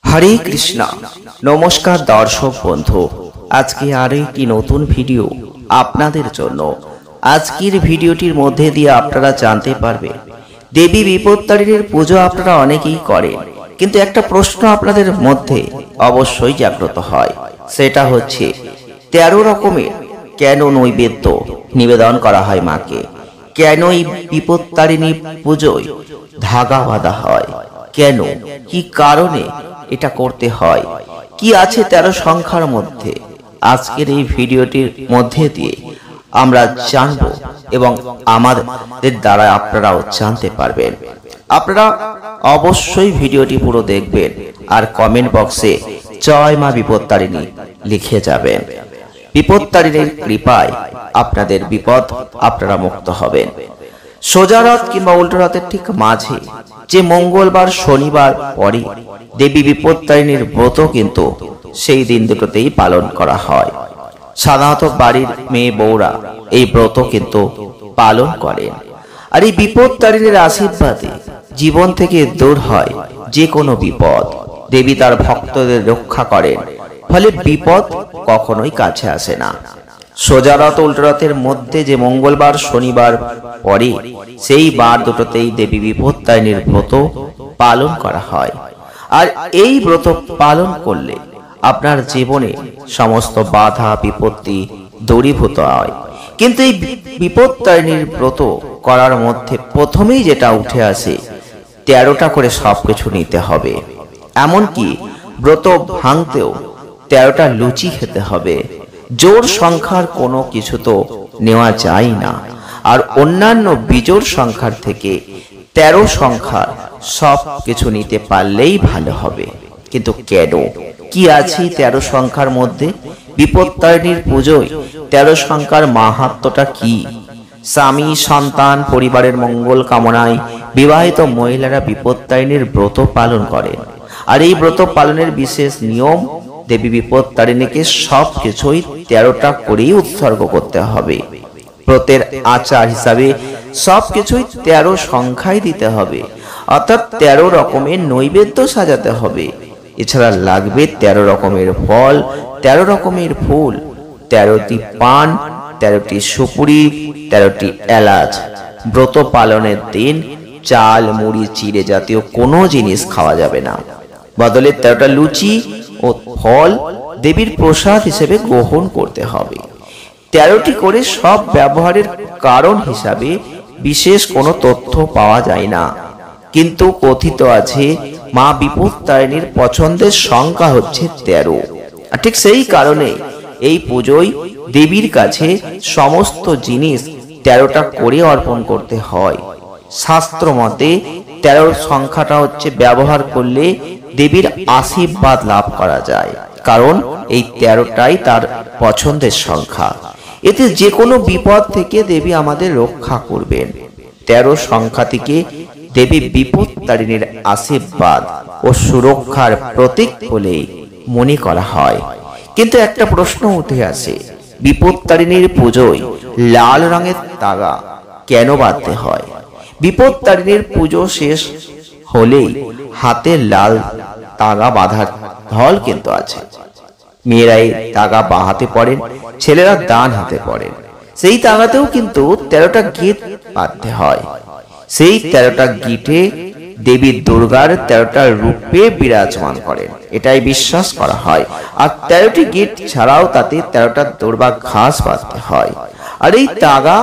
হরে কৃষ্ণ। নমস্কার দর্শক বন্ধু, আজকে আরো একটি নতুন ভিডিও আপনাদের জন্য। আজকের ভিডিওটির মধ্যে দিয়ে আপনারা জানতে পারবেন দেবী বিপত্তারিণীর পুজো আপনারা অনেকেই করেন, কিন্তু একটা প্রশ্ন আপনাদের মধ্যে অবশ্যই জাগ্রত হয়, সেটা হচ্ছে 13 রকমের কেন নৈবেদ্য নিবেদন করা হয় মাকে? কেন এই বিপত্তারিণী পুজোয় ধাগা বাঁধা হয়? কেন, কি কারণে এটা করতে হয়? কি আছে 13 সংখ্যার মধ্যে? আজকের এই ভিডিওটির মধ্যে দিয়ে আমরা জানব এবং আমাদের দ্বারা আপনারাও জানতে পারবেন। আপনারা অবশ্যই ভিডিওটি পুরো দেখবেন আর কমেন্ট বক্সে জয় মা বিপত্তারিণী লিখে যাবেন। বিপত্তারিণীর কৃপায় আপনাদের বিপদ আপনারা মুক্ত হবেন। সোজা রথ কিংবা উল্টো রথের ঠিক মাঝে যে মঙ্গলবার শনিবার পরে দেবী বিপত্তারিণীর ব্রত কিন্তু সেই দিন দুটোতেই পালন করা হয়। সাধারণত বাড়ির মেয়ে বউরা এই ব্রত কিন্তু পালন করেন। আর এই বিপত্তারিণীর আশীর্বাদে জীবন থেকে দূর হয় যে কোনো বিপদ। দেবী তার ভক্তদের রক্ষা করেন, ফলে বিপদ কখনোই কাছে আসে না। সোজা রথ উল্টো রথের মধ্যে যে মঙ্গলবার শনিবার পরে সেই বার দুটোতেই দেবী বিপত্তারিণীর ব্রত পালন করা হয়। আর এই ব্রত পালন করলে আপনার জীবনে সমস্ত বাধা বিপত্তি দূরীভূত হয়। কিন্তু এই বিপত্তারিণীর ব্রত করার মধ্যে প্রথমেই যেটা উঠে আসে, 13টা করে সবকিছু নিতে হবে। এমনকি ব্রত ভাঙতেও 13টা লুচি খেতে হবে। জোড় সংখ্যার কোনো কিছু তো নেওয়া যায় না, আর অন্যান্য বিজোড় সংখ্যার থেকে 13 সংখ্যার সব কিছু নিতে পারলেই ভালো হবে। কিন্তু কেন, কি আছে 13 সংখ্যার মধ্যে? বিপত্তারিণীর পুজোয় 13 সংখ্যার মাহাত্ম্যটা কি? স্বামী সন্তান পরিবারের মঙ্গল কামনায় বিবাহিত মহিলারা বিপত্তারিণীর ব্রত পালন করেন। আর এই ব্রত পালনের বিশেষ নিয়ম, দেবী বিপত্তারিণীকে সব কিছুই 13টা করেই উৎসর্গ করতে হবে। ব্রতের আচার হিসাবে সবকিছুই 13 সংখ্যায় দিতে হবে, অর্থাৎ 13 রকমের নৈবেদ্য সাজাতে হবে। এছাড়া লাগবে 13 রকমের ফল, 13 রকমের ফুল, 13টি পান, 13টি সুপুরি, 13টি এলাচ। ব্রত পালনের দিন চাল মুড়ি চিড়ে জাতীয় কোনো জিনিস খাওয়া যাবে না। বদলে 13টা লুচি ও ফল দেবীর প্রসাদ হিসেবে গ্রহণ করতে হবে। 13টি করে সব ব্যবহারের কারণ হিসাবে বিশেষ কোনো তথ্য পাওয়া যায় না, কিন্তু কথিত আছে মা বিপত্তারিণীর পছন্দের সংখ্যা হচ্ছে 13। আর ঠিক সেই কারণে এই পুজোয় দেবীর কাছে সমস্ত জিনিস 13টা করে অর্পণ করতে হয়। শাস্ত্র মতে 13 সংখ্যাটা হচ্ছে ব্যবহার করলে দেবীর আশীর্বাদ লাভ করা যায়, কারণ এই 13টাই তার পছন্দের সংখ্যা। এতে যে কোনো বিপদ থেকে দেবী আমাদের রক্ষা করবেন। 13 সংখ্যা থেকে দেবী বিপত্তারিণীর আশীর্বাদ ও সুরক্ষার প্রতীক বলে মনে করা হয়। কিন্তু একটা প্রশ্ন উঠে আসে, বিপত্তারিণীর পুজোয় লাল রঙের তাগা কেন বাঁধতে হয়? বিপত্তারিণীর পুজো শেষ হলেই হাতে লাল তাগা বাঁধার ঢল কিন্তু আছে। মেয়েরাই তাগা বাঁ হাতে পড়েন, ছেলেরা ডান হাতে পড়েন। সেই তাগাতেও কিন্তু 13টা গিট বাঁধতে হয়। সেই 13টা গিটে দেবী দুর্গার 13টা রূপে বিরাজমান করেন, এটাই বিশ্বাস করা হয়। আর 13টি গিট ছাড়াও তাতে 13টা দুর্বা ঘাস বাঁধতে হয়। আর এই তাগা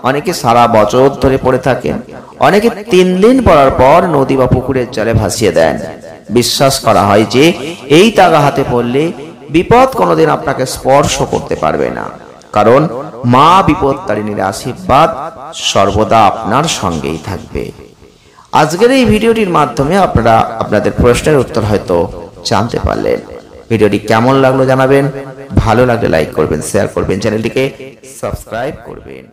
অনেকে সারা বছর ধরে পড়ে থাকেন, অনেকে 3 দিন পরার পর নদী বা পুকুরের জলে ভাসিয়ে দেন। বিশ্বাস করা হয় যে এই তাগা হাতে পড়লে বিপদ কোনোদিন আপনাকে স্পর্শ করতে পারবে না, কারণ মা বিপত্তারিণীর আশীর্বাদ সর্বদা আপনার সঙ্গেই থাকবে। আজকের এই ভিডিওটির মাধ্যমে আপনারা আপনাদের প্রশ্নের উত্তর হয়তো জানতে পারলেন। ভিডিওটি কেমন লাগলো জানাবেন, ভালো লাগলে লাইক করবেন, শেয়ার করবেন, চ্যানেলটিকে সাবস্ক্রাইব করবেন।